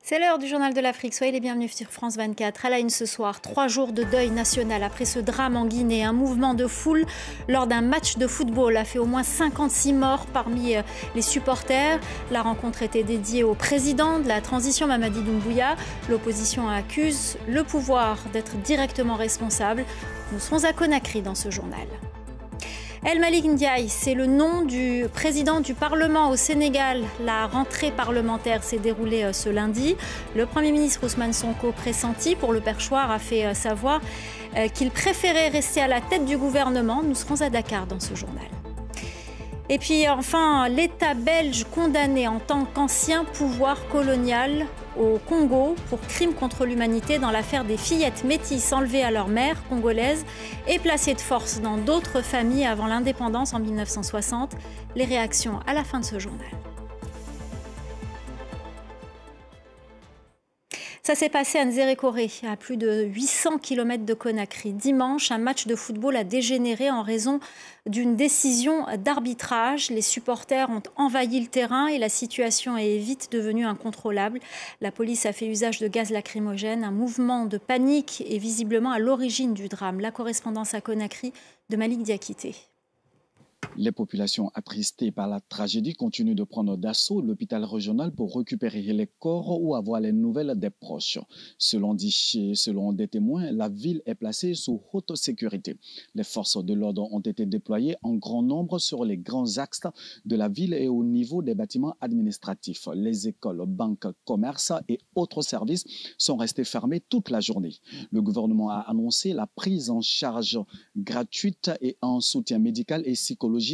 C'est l'heure du journal de l'Afrique. Soyez les bienvenus sur France 24. À la une ce soir, 3 jours de deuil national après ce drame en Guinée. Un mouvement de foule lors d'un match de football a fait au moins 56 morts parmi les supporters. La rencontre était dédiée au président de la transition, Mamadi Doumbouya. L'opposition accuse le pouvoir d'être directement responsable. Nous serons à Conakry dans ce journal. El Malick Ndiaye, c'est le nom du président du Parlement au Sénégal. La rentrée parlementaire s'est déroulée ce lundi. Le Premier ministre Ousmane Sonko, pressenti pour le perchoir, a fait savoir qu'il préférait rester à la tête du gouvernement. Nous serons à Dakar dans ce journal. Et puis enfin, l'État belge condamné en tant qu'ancien pouvoir colonial au Congo pour crimes contre l'humanité dans l'affaire des fillettes métisses enlevées à leur mère congolaise et placées de force dans d'autres familles avant l'indépendance en 1960. Les réactions à la fin de ce journal. Ça s'est passé à Nzérékoré, à plus de 800 km de Conakry. Dimanche, un match de football a dégénéré en raison d'une décision d'arbitrage. Les supporters ont envahi le terrain et la situation est vite devenue incontrôlable. La police a fait usage de gaz lacrymogène. Un mouvement de panique est visiblement à l'origine du drame. La correspondance à Conakry de Malik Diakité. Les populations attristées par la tragédie continuent de prendre d'assaut l'hôpital régional pour récupérer les corps ou avoir les nouvelles des proches. Selon des témoins, la ville est placée sous haute sécurité. Les forces de l'ordre ont été déployées en grand nombre sur les grands axes de la ville et au niveau des bâtiments administratifs. Les écoles, banques, commerces et autres services sont restés fermés toute la journée. Le gouvernement a annoncé la prise en charge gratuite et en soutien médical et psychologique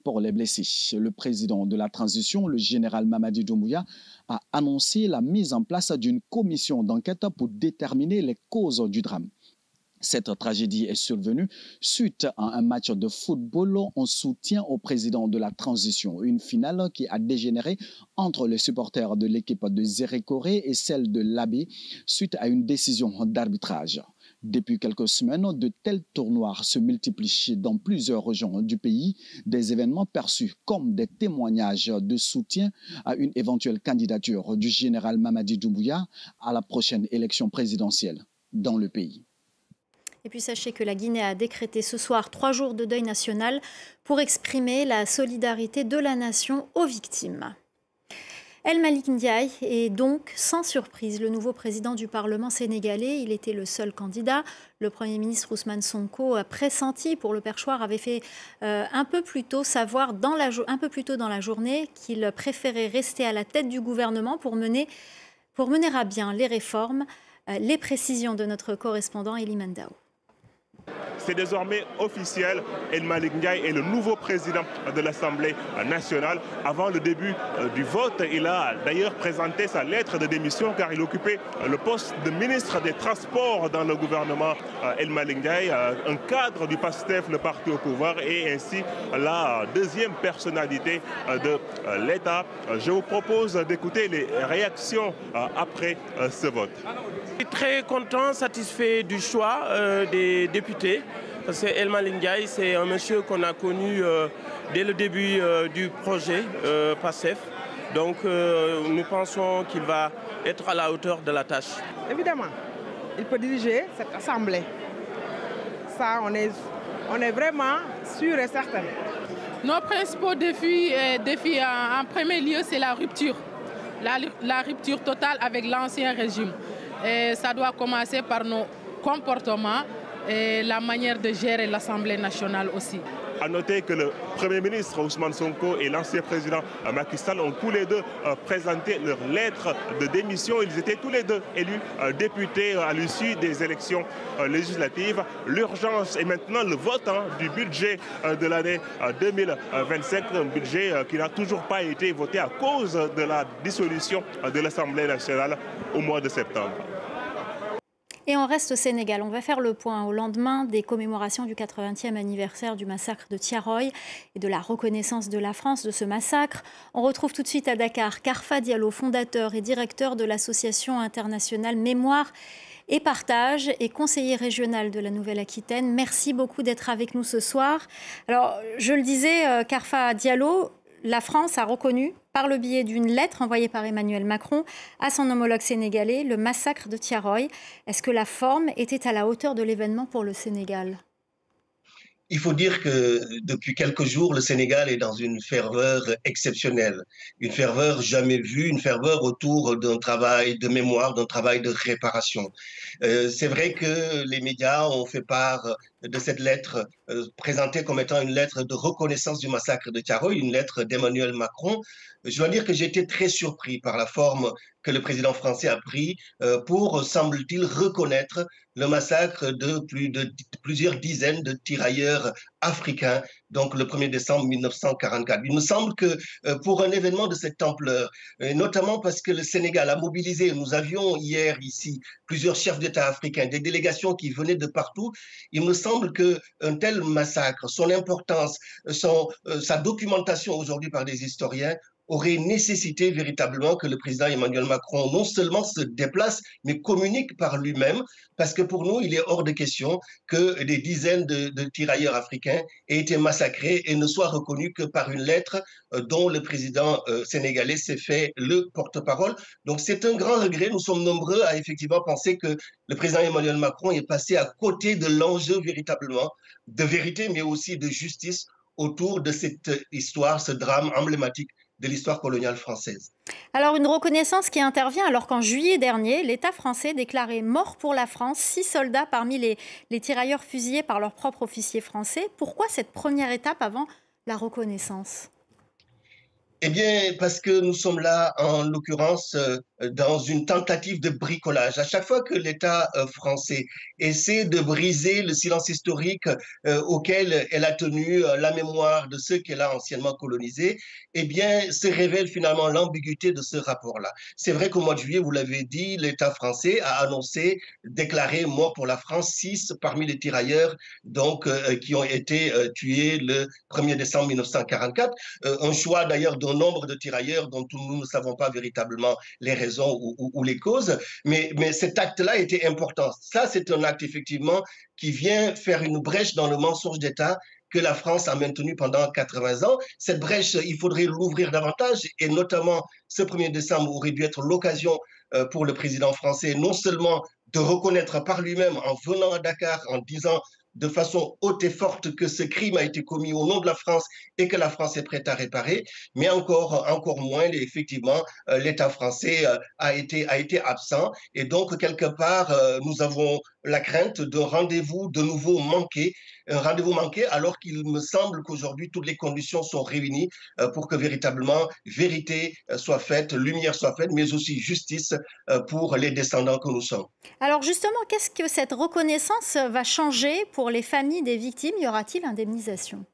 pour les blessés. Le président de la transition, le général Mamadi Doumbouya, a annoncé la mise en place d'une commission d'enquête pour déterminer les causes du drame. Cette tragédie est survenue suite à un match de football en soutien au président de la transition. Une finale qui a dégénéré entre les supporters de l'équipe de Nzérékoré et celle de l'Abbé suite à une décision d'arbitrage. Depuis quelques semaines, de tels tournois se multiplient dans plusieurs régions du pays, des événements perçus comme des témoignages de soutien à une éventuelle candidature du général Mamadi Doumbouya à la prochaine élection présidentielle dans le pays. Et puis sachez que la Guinée a décrété ce soir 3 jours de deuil national pour exprimer la solidarité de la nation aux victimes. El Malick Ndiaye est donc, sans surprise, le nouveau président du Parlement sénégalais. Il était le seul candidat. Le Premier ministre Ousmane Sonko, pressenti pour le perchoir, avait fait un peu plus tôt savoir un peu plus tôt dans la journée qu'il préférait rester à la tête du gouvernement pour mener à bien les réformes. Les précisions de notre correspondant Elie Mandao. C'est désormais officiel, El Malick Ndiaye est le nouveau président de l'Assemblée nationale. Avant le début du vote, il a d'ailleurs présenté sa lettre de démission car il occupait le poste de ministre des Transports dans le gouvernement El Malick Ndiaye, un cadre du PASTEF, le parti au pouvoir, et ainsi la deuxième personnalité de l'État. Je vous propose d'écouter les réactions après ce vote. Je suis très content, satisfait du choix des députés. Parce que El Malick Ndiaye, c'est un monsieur qu'on a connu dès le début du projet PASTEF. Donc nous pensons qu'il va être à la hauteur de la tâche. Évidemment, il peut diriger cette assemblée. Ça, on est vraiment sûr et certain. Nos principaux défis en premier lieu, c'est la rupture. La rupture totale avec l'ancien régime. Et ça doit commencer par nos comportements et la manière de gérer l'Assemblée nationale aussi. A noter que le Premier ministre Ousmane Sonko et l'ancien président Macky Sall ont tous les deux présenté leur lettre de démission. Ils étaient tous les deux élus députés à l'issue des élections législatives. L'urgence est maintenant le vote du budget de l'année 2025, un budget qui n'a toujours pas été voté à cause de la dissolution de l'Assemblée nationale au mois de septembre. Et on reste au Sénégal. On va faire le point au lendemain des commémorations du 80e anniversaire du massacre de Thiaroye et de la reconnaissance de la France de ce massacre. On retrouve tout de suite à Dakar Karfa Diallo, fondateur et directeur de l'association internationale Mémoire et Partage et conseiller régional de la Nouvelle-Aquitaine. Merci beaucoup d'être avec nous ce soir. Alors, je le disais, Karfa Diallo, la France a reconnu, par le biais d'une lettre envoyée par Emmanuel Macron à son homologue sénégalais, le massacre de Thiaroye. Est-ce que la forme était à la hauteur de l'événement pour le Sénégal ? Il faut dire que depuis quelques jours, le Sénégal est dans une ferveur exceptionnelle, une ferveur jamais vue, une ferveur autour d'un travail de mémoire, d'un travail de réparation. C'est vrai que les médias ont fait part de cette lettre présentée comme étant une lettre de reconnaissance du massacre de Thiaroye, une lettre d'Emmanuel Macron. Je dois dire que j'ai été très surpris par la forme que le président français a pris pour, semble-t-il, reconnaître le massacre de plusieurs dizaines de tirailleurs africains, donc le 1er décembre 1944. Il me semble que pour un événement de cette ampleur, notamment parce que le Sénégal a mobilisé, nous avions hier ici plusieurs chefs d'État africains, des délégations qui venaient de partout, il me semble qu'un tel massacre, son importance, sa documentation aujourd'hui par des historiens, aurait nécessité véritablement que le président Emmanuel Macron non seulement se déplace, mais communique par lui-même, parce que pour nous, il est hors de question que des dizaines de tirailleurs africains aient été massacrés et ne soient reconnus que par une lettre dont le président sénégalais s'est fait le porte-parole. Donc c'est un grand regret. Nous sommes nombreux à effectivement penser que le président Emmanuel Macron est passé à côté de l'enjeu véritablement de vérité, mais aussi de justice autour de cette histoire, ce drame emblématique de l'histoire coloniale française. Alors une reconnaissance qui intervient alors qu'en juillet dernier, l'État français déclarait mort pour la France 6 soldats parmi les tirailleurs fusillés par leurs propres officiers français. Pourquoi cette première étape avant la reconnaissance ? Eh bien, parce que nous sommes là, en l'occurrence, dans une tentative de bricolage. À chaque fois que l'État français essaie de briser le silence historique auquel elle a tenu la mémoire de ceux qu'elle a anciennement colonisés, eh bien, se révèle finalement l'ambiguïté de ce rapport-là. C'est vrai qu'au mois de juillet, vous l'avez dit, l'État français a annoncé, déclaré mort pour la France 6 parmi les tirailleurs donc, qui ont été tués le 1er décembre 1944. Un choix d'ailleurs d'un nombre de tirailleurs dont nous ne savons pas véritablement les raisons ou les causes, mais cet acte-là était important. Ça, c'est un acte effectivement qui vient faire une brèche dans le mensonge d'État que la France a maintenu pendant 80 ans. Cette brèche, il faudrait l'ouvrir davantage et notamment ce 1er décembre aurait dû être l'occasion pour le président français non seulement de reconnaître par lui-même en venant à Dakar en disant de façon haute et forte que ce crime a été commis au nom de la France et que la France est prête à réparer, mais encore moins, effectivement, l'État français a été absent. Et donc, quelque part, nous avons la crainte d'un rendez-vous de nouveau manqué, un rendez-vous manqué alors qu'il me semble qu'aujourd'hui, toutes les conditions sont réunies pour que véritablement vérité soit faite, lumière soit faite, mais aussi justice pour les descendants que nous sommes. Alors justement, qu'est-ce que cette reconnaissance va changer pour les familles des victimes ? Y aura-t-il indemnisation ?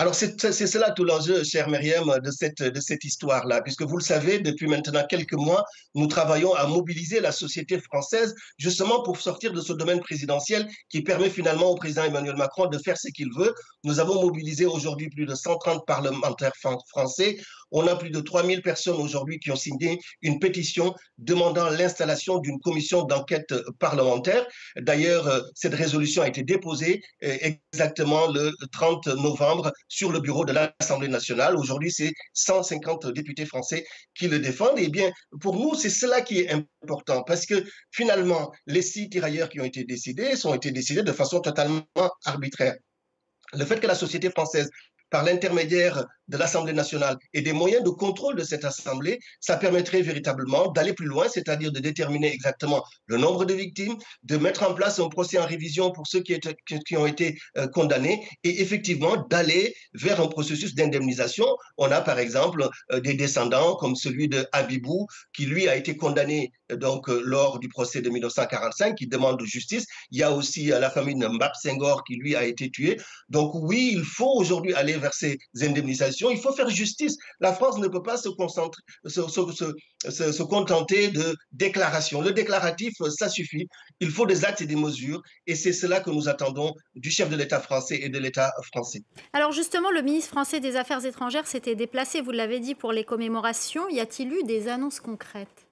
Alors, c'est cela tout l'enjeu, chère Myriam, de cette histoire-là, puisque vous le savez, depuis maintenant quelques mois, nous travaillons à mobiliser la société française justement pour sortir de ce domaine présidentiel qui permet finalement au président Emmanuel Macron de faire ce qu'il veut. Nous avons mobilisé aujourd'hui plus de 130 parlementaires français. On a plus de 3000 personnes aujourd'hui qui ont signé une pétition demandant l'installation d'une commission d'enquête parlementaire. D'ailleurs, cette résolution a été déposée exactement le 30 novembre sur le bureau de l'Assemblée nationale. Aujourd'hui, c'est 150 députés français qui le défendent. Eh bien, pour nous, c'est cela qui est important parce que finalement, les 6 tirailleurs qui ont été décidés ont été décidés de façon totalement arbitraire. Le fait que la société française, par l'intermédiaire de l'Assemblée nationale et des moyens de contrôle de cette Assemblée, ça permettrait véritablement d'aller plus loin, c'est-à-dire de déterminer exactement le nombre de victimes, de mettre en place un procès en révision pour ceux qui ont été condamnés et effectivement d'aller vers un processus d'indemnisation. On a par exemple des descendants comme celui de Habibou qui lui a été condamné donc lors du procès de 1945 qui demande justice. Il y a aussi la famille de Mbap Senghor qui lui a été tué. Donc oui, il faut aujourd'hui aller vers ces indemnisations. Il faut faire justice. La France ne peut pas se contenter de déclarations. Le déclaratif, ça suffit. Il faut des actes et des mesures. Et c'est cela que nous attendons du chef de l'État français et de l'État français. Alors justement, le ministre français des Affaires étrangères s'était déplacé, vous l'avez dit, pour les commémorations. Y a-t-il eu des annonces concrètes ?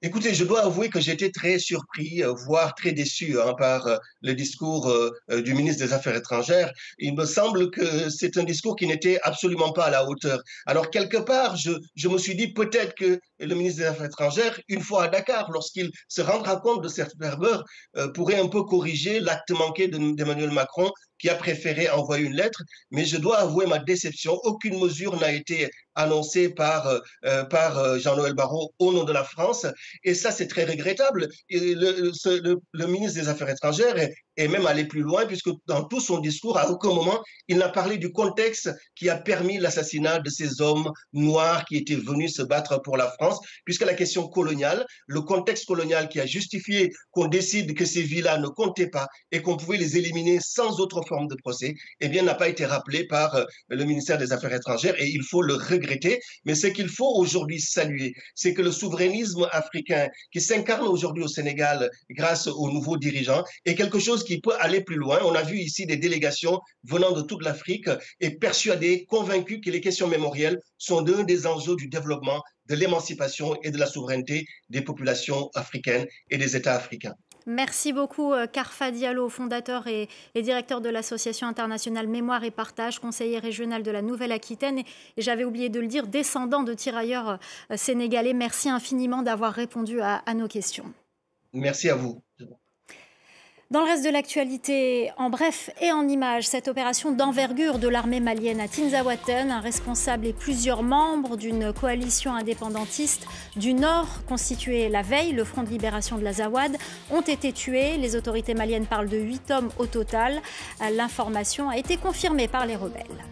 Écoutez, je dois avouer que j'étais très surpris, voire très déçu par le discours du ministre des Affaires étrangères. Il me semble que c'est un discours qui n'était absolument pas à la hauteur. Alors, quelque part, je me suis dit peut-être que le ministre des Affaires étrangères, une fois à Dakar, lorsqu'il se rendra compte de cette ferveur, pourrait un peu corriger l'acte manqué d'Emmanuel Macron, qui a préféré envoyer une lettre. Mais je dois avouer ma déception. Aucune mesure n'a été annoncée par Jean-Noël Barrot au nom de la France. Et ça, c'est très regrettable. Et le ministre des Affaires étrangères est même allé plus loin, puisque dans tout son discours, à aucun moment, il n'a parlé du contexte qui a permis l'assassinat de ces hommes noirs qui étaient venus se battre pour la France, puisque la question coloniale, le contexte colonial qui a justifié qu'on décide que ces villas ne comptaient pas et qu'on pouvait les éliminer sans autre forme de procès, eh bien, n'a pas été rappelé par le ministère des Affaires étrangères, et il faut le regretter. Mais ce qu'il faut aujourd'hui saluer, c'est que le souverainisme africain qui s'incarne aujourd'hui au Sénégal grâce aux nouveaux dirigeants est quelque chose qui peut aller plus loin. On a vu ici des délégations venant de toute l'Afrique et persuadées, convaincues que les questions mémorielles sont l'un des enjeux du développement, de l'émancipation et de la souveraineté des populations africaines et des États africains. Merci beaucoup, Karfa Diallo, fondateur et directeur de l'Association internationale Mémoire et Partage, conseiller régional de la Nouvelle-Aquitaine. Et j'avais oublié de le dire, descendant de tirailleurs sénégalais. Merci infiniment d'avoir répondu à nos questions. Merci à vous. Dans le reste de l'actualité, en bref et en images, cette opération d'envergure de l'armée malienne à Tinzaouaten, un responsable et plusieurs membres d'une coalition indépendantiste du Nord constituée la veille, le Front de libération de l'Azawad, ont été tués. Les autorités maliennes parlent de 8 hommes au total. L'information a été confirmée par les rebelles.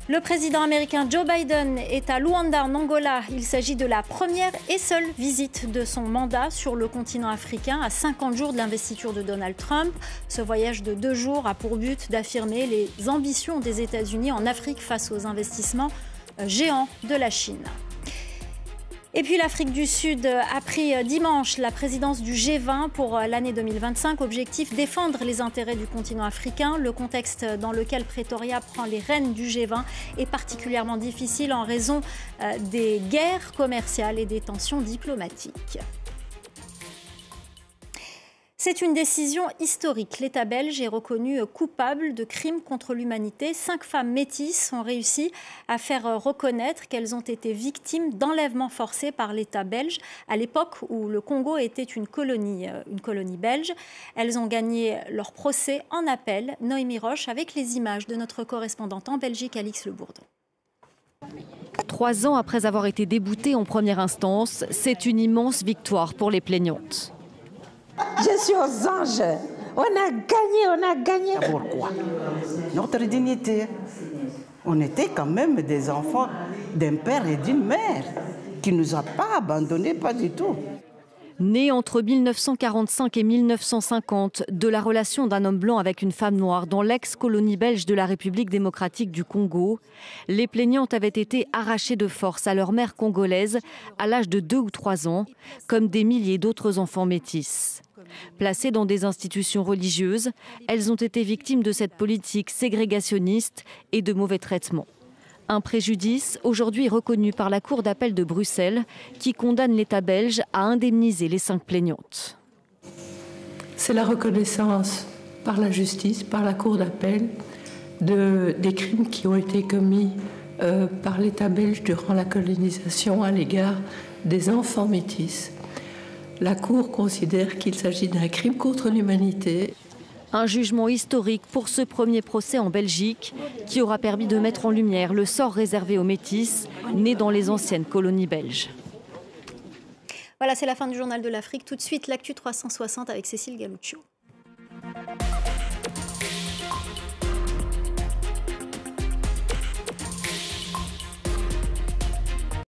Le président américain Joe Biden est à Luanda, en Angola. Il s'agit de la première et seule visite de son mandat sur le continent africain à 50 jours de l'investiture de Donald Trump. Ce voyage de 2 jours a pour but d'affirmer les ambitions des États-Unis en Afrique face aux investissements géants de la Chine. Et puis l'Afrique du Sud a pris dimanche la présidence du G20 pour l'année 2025. Objectif, défendre les intérêts du continent africain. Le contexte dans lequel Pretoria prend les rênes du G20 est particulièrement difficile en raison des guerres commerciales et des tensions diplomatiques. C'est une décision historique. L'État belge est reconnu coupable de crimes contre l'humanité. 5 femmes métisses ont réussi à faire reconnaître qu'elles ont été victimes d'enlèvements forcés par l'État belge à l'époque où le Congo était une colonie belge. Elles ont gagné leur procès en appel. Noémie Roche avec les images de notre correspondante en Belgique, Alix Le Bourdon. 3 ans après avoir été déboutées en première instance, c'est une immense victoire pour les plaignantes. Je suis aux anges. On a gagné, on a gagné. Pourquoi? Notre dignité. On était quand même des enfants d'un père et d'une mère qui ne nous a pas abandonnés, pas du tout. Née entre 1945 et 1950 de la relation d'un homme blanc avec une femme noire dans l'ex-colonie belge de la République démocratique du Congo, les plaignantes avaient été arrachées de force à leur mère congolaise à l'âge de 2 ou 3 ans, comme des milliers d'autres enfants métis. Placées dans des institutions religieuses, elles ont été victimes de cette politique ségrégationniste et de mauvais traitements. Un préjudice aujourd'hui reconnu par la Cour d'appel de Bruxelles qui condamne l'État belge à indemniser les 5 plaignantes. C'est la reconnaissance par la justice, par la Cour d'appel, des crimes qui ont été commis par l'État belge durant la colonisation à l'égard des enfants métis. La Cour considère qu'il s'agit d'un crime contre l'humanité. Un jugement historique pour ce premier procès en Belgique qui aura permis de mettre en lumière le sort réservé aux métis nés dans les anciennes colonies belges. Voilà, c'est la fin du Journal de l'Afrique. Tout de suite, l'actu 360 avec Cécile Galuccio.